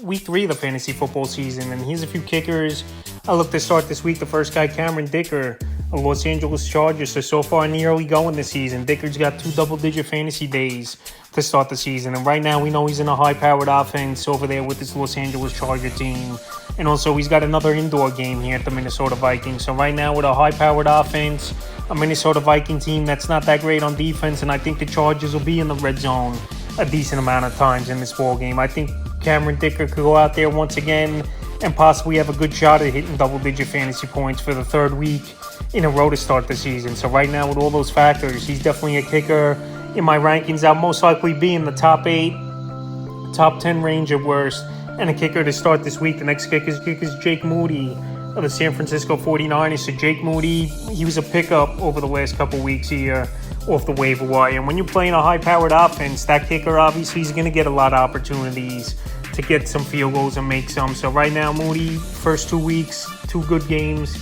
week 3 of the fantasy football season. And here's a few kickers I look to start this week. The first guy, Cameron Dicker, of Los Angeles Chargers. So far in the early going this season, Dicker's got 2 double-digit fantasy days to start the season. And right now, we know he's in a high-powered offense over there with this Los Angeles Charger team. And also, he's got another indoor game here at the Minnesota Vikings. So right now, with a high-powered offense, a Minnesota Viking team that's not that great on defense, and I think the Chargers will be in the red zone a decent amount of times in this ball game. I think Cameron Dicker could go out there once again and possibly have a good shot at hitting double-digit fantasy points for the 3rd week in a row to start the season. So right now, with all those factors, he's definitely a kicker in my rankings. I'll most likely be in the top 8, top 10 range at worst, and a kicker to start this week. The next kicker is Jake Moody of the San Francisco 49ers. So Jake Moody, he was a pickup over the last couple weeks here off the waiver wire. And when you're playing a high-powered offense, that kicker obviously is going to get a lot of opportunities to get some field goals and make some. So right now, Moody, first 2 weeks, 2 good games,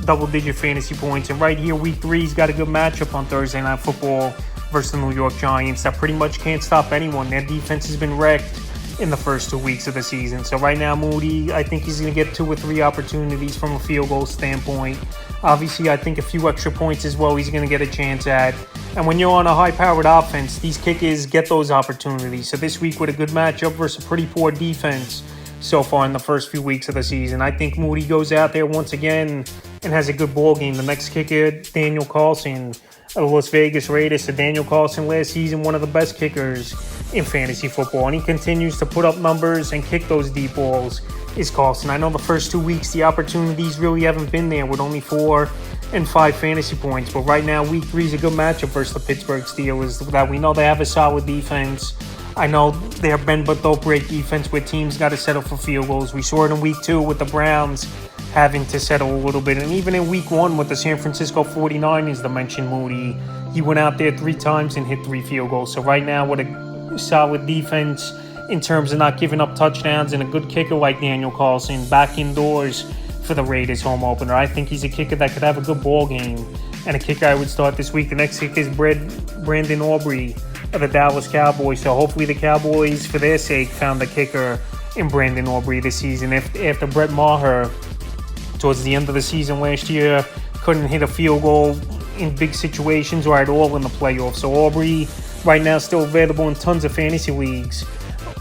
double-digit fantasy points. And right here, week 3, he's got a good matchup on Thursday Night Football versus the New York Giants that pretty much can't stop anyone. Their defense has been wrecked in the first 2 weeks of the season. So right now, Moody, I think he's going to get 2 or 3 opportunities from a field goal standpoint. Obviously, I think a few extra points as well he's going to get a chance at. And when you're on a high-powered offense, these kickers get those opportunities. So this week with a good matchup versus a pretty poor defense so far in the first few weeks of the season, I think Moody goes out there once again and has a good ball game. The next kicker, Daniel Carlson of the Las Vegas Raiders. So Daniel Carlson last season, one of the best kickers in fantasy football, and he continues to put up numbers and kick those deep balls is Carlson. I know the first 2 weeks, the opportunities really haven't been there with only 4 and 5 fantasy points. But right now, week 3 is a good matchup versus the Pittsburgh Steelers that we know they have a solid defense. I know they're bend but don't break defense where teams got to settle for field goals. We saw it in week 2 with the Browns having to settle a little bit. And even in week 1 with the San Francisco 49ers, the mentioned Moody, he went out there 3 times and hit 3 field goals. So right now, with a solid defense in terms of not giving up touchdowns and a good kicker like Daniel Carlson back indoors for the Raiders home opener, I think he's a kicker that could have a good ball game and a kicker I would start this week. The next kicker is Brandon Aubry of the Dallas Cowboys. So hopefully the Cowboys, for their sake, found the kicker in Brandon Aubry this season. After Brett Maher, towards the end of the season last year, couldn't hit a field goal in big situations or at all in the playoffs. So Aubry right now still available in tons of fantasy leagues,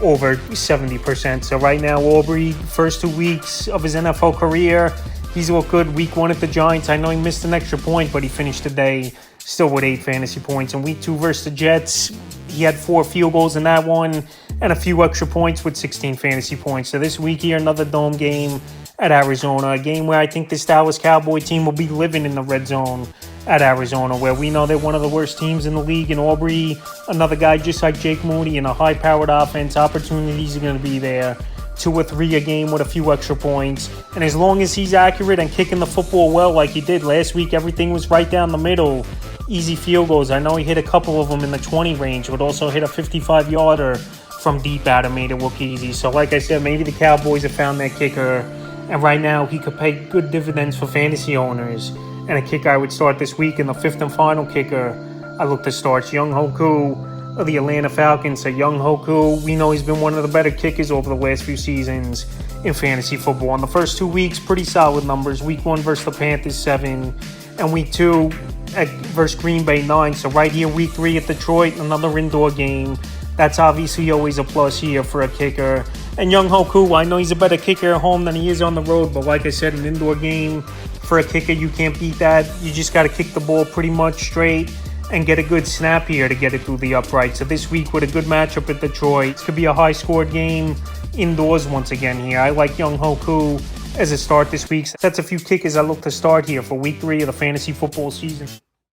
over 70%. So right now, Aubry, first 2 weeks of his NFL career, he's looked good. Week 1 at the Giants, I know he missed an extra point, but he finished the day still with 8 fantasy points. In week 2 versus the Jets, he had 4 field goals in that one and a few extra points with 16 fantasy points. So this week here, another dome game at Arizona, a game where I think this Dallas Cowboy team will be living in the red zone at Arizona, where we know they're one of the worst teams in the league. And Aubry, another guy just like Jake Moody in a high-powered offense, opportunities are going to be there. 2 or 3 a game with a few extra points. And as long as he's accurate and kicking the football well like he did last week, everything was right down the middle. Easy field goals. I know he hit a couple of them in the 20 range, but also hit a 55-yarder from deep out and made it look easy. So like I said, maybe the Cowboys have found their kicker, and right now he could pay good dividends for fantasy owners. And a kicker I would start this week, in the 5th and final kicker I look to start, Younghoe Koo of the Atlanta Falcons. So Younghoe Koo, we know he's been one of the better kickers over the last few seasons in fantasy football. In the first 2 weeks, pretty solid numbers. Week 1 versus the Panthers, 7. And week 2 versus Green Bay, 9. So right here, week 3 at Detroit, another indoor game. That's obviously always a plus here for a kicker. And Younghoe Koo, I know he's a better kicker at home than he is on the road, but like I said, an indoor game for a kicker, you can't beat that. You just got to kick the ball pretty much straight and get a good snap here to get it through the upright. So this week with a good matchup at Detroit, it could be a high-scored game indoors once again here. I like Younghoe Koo as a start this week. That's a few kickers I look to start here for week 3 of the fantasy football season.